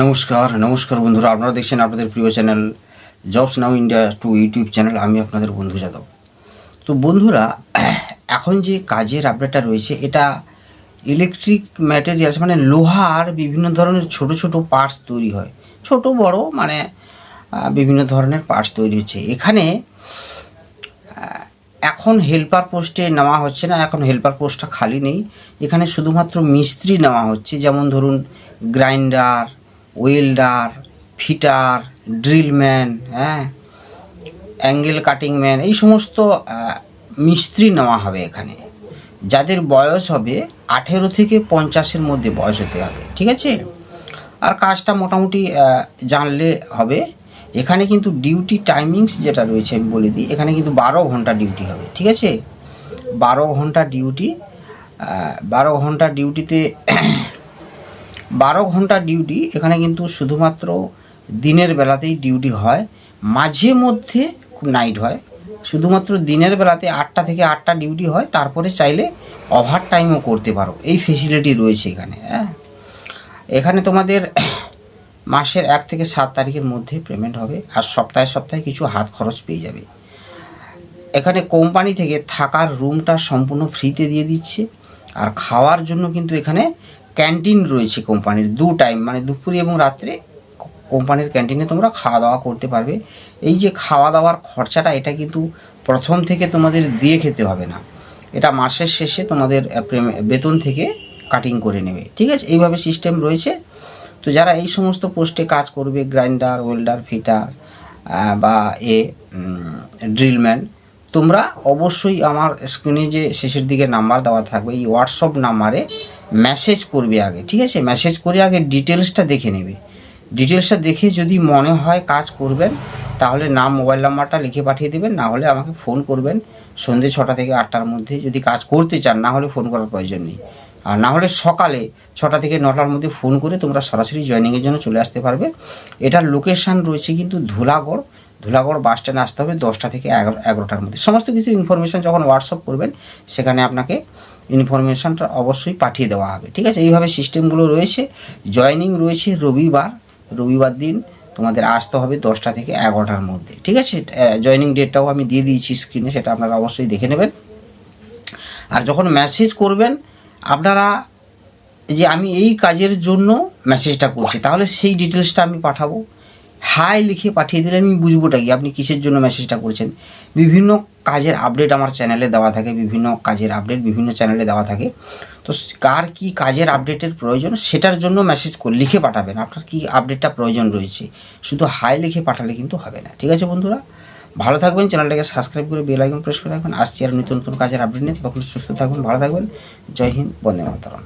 নমস্কার নমস্কার বন্ধুরা, আপনারা দেখছেন আপনাদের প্রিয় চ্যানেল জবস নাও ইন্ডিয়া টু ইউটিউব চ্যানেল। আমি আপনাদের বন্ধু যাদব। তো বন্ধুরা, এখন যে কাজের আপডেটটা রয়েছে এটা ইলেকট্রিক ম্যাটেরিয়ালস মানে লোহার বিভিন্ন ধরনের ছোট ছোট পার্টস তৈরি হয়, ছোট বড় মানে বিভিন্ন ধরনের পার্টস তৈরি হচ্ছে। এখানে এখন হেল্পার পোস্টে নেওয়া হচ্ছে না, এখন হেল্পার পোস্টটা খালি নেই। এখানে শুধুমাত্র মিস্ত্রি নেওয়া হচ্ছে, যেমন ধরুন grinder, welder, fitter, drillman, angle cutting man, এই সমস্ত মিস্ত্রি নেওয়া হবে এখানে। যাদের বয়স হবে 18 থেকে 50-এর মধ্যে বয়স হতে হবে, ঠিক আছে। আর কাজটা মোটামুটি জানলে হবে। এখানে কিন্তু ডিউটি টাইমিংস যেটা রয়েছে আমি বলে দিই, এখানে কিন্তু 12 ঘন্টা ডিউটি হবে, ঠিক আছে। 12 ঘন্টা ডিউটি, 12 ঘন্টা ডিউটিতে 12 ঘন্টা ডিউটি। এখানে কিন্তু শুধুমাত্র দিনের বেলাতেই ডিউটি হয়, মাঝে মধ্যে খুব নাইট হয়। শুধুমাত্র দিনের বেলাতে 8টা থেকে 8টা ডিউটি হয়, তারপরে চাইলে ওভার টাইমও করতে পারো, এই ফেসিলিটি রয়েছে এখানে। এখানে তোমাদের মাসের 1 থেকে 7 তারিখের মধ্যে পেমেন্ট হবে, আর সপ্তাহে সপ্তাহে কিছু হাত খরচ পেয়ে যাবে। এখানে কোম্পানি থেকে থাকার রুমটা সম্পূর্ণ ফ্রিতে দিয়ে দিচ্ছে, আর খাওয়ার জন্য কিন্তু এখানে ক্যান্টিন রয়েছে কোম্পানির। 2 টাইম মানে দুপুরে এবং রাত্রে কোম্পানির ক্যান্টিনে তোমরা খাওয়া দাওয়া করতে পারবে। এই যে খাওয়া দাওয়ার খরচাটা, এটা কিন্তু প্রথম থেকে তোমাদের দিয়ে খেতে হবে না, এটা মাসের শেষে তোমাদের বেতন থেকে কাটিং করে নেবে, ঠিক আছে। এইভাবে সিস্টেম রয়েছে। তো যারা এই সমস্ত পোস্টে কাজ করবে, গ্রাইন্ডার, ওয়েল্ডার, ফিটার বা ড্রিলম্যান, তোমরা অবশ্যই আমার স্ক্রিনে যে শেষের দিকে নাম্বার দেওয়া থাকবে, এই হোয়াটসঅ্যাপ নাম্বারে মেসেজ করবে আগে, ঠিক আছে। মেসেজ করে আগে ডিটেলসটা দেখে নেবে। ডিটেলসটা দেখে যদি মনে হয় কাজ করবেন, তাহলে নাম, মোবাইল নাম্বারটা লিখে পাঠিয়ে দেবেন, না হলে আমাকে ফোন করবেন সন্ধ্যে 6টা থেকে 8টার মধ্যে যদি কাজ করতে চান। না হলে ফোন করার প্রয়োজন নেই। আর না হলে সকালে 6টা থেকে 9টার মধ্যে ফোন করে তোমরা সরাসরি জয়েনিংয়ের জন্য চলে আসতে পারবে। এটার লোকেশান রয়েছে কিন্তু ধুলাগড় বাস স্ট্যান্ডে আসতে হবে 10টা থেকে 11টার মধ্যে। সমস্ত কিছু ইনফরমেশান যখন হোয়াটসঅ্যাপ করবেন, সেখানে আপনাকে ইনফরমেশানটা অবশ্যই পাঠিয়ে দেওয়া হবে, ঠিক আছে। এইভাবে সিস্টেমগুলো রয়েছে। জয়েনিং রয়েছে রবিবার দিন তোমাদের আসতে হবে 10টা থেকে 11টার মধ্যে, ঠিক আছে। জয়েনিং ডেটটাও আমি দিয়ে দিয়েছি স্ক্রিনে, সেটা আপনারা অবশ্যই দেখে নেবেন। আর যখন মেসেজ করবেন আপনারা, যে আমি এই কাজের জন্য মেসেজটা করছি, তাহলে সেই ডিটেলসটা আমি পাঠাবো। হাই লিখে পাঠিয়ে দিলে আমি বুঝবোটা কি আপনি কিসের জন্য মেসেজটা করছেন। বিভিন্ন কাজের আপডেট আমার চ্যানেলে দেওয়া থাকে, বিভিন্ন কাজের আপডেট বিভিন্ন চ্যানেলে দেওয়া থাকে। তো কার কি কাজের আপডেটের প্রয়োজন, সেটার জন্য মেসেজ করে লিখে পাঠাবেন আপনার কি আপডেটটা প্রয়োজন রয়েছে। শুধু হাই লিখে পাঠালে কিন্তু হবে না, ঠিক আছে বন্ধুরা। ভালো থাকবেন, চ্যানেলটাকে সাবস্ক্রাইব করে বেল আইকন প্রেস করে রাখবেন। আসছি আর নতুন নতুন কাজের আপডেট নিয়ে। তখন সুস্থ থাকবেন, ভালো থাকবেন। জয় হিন্দ, বন্দে মাতরম।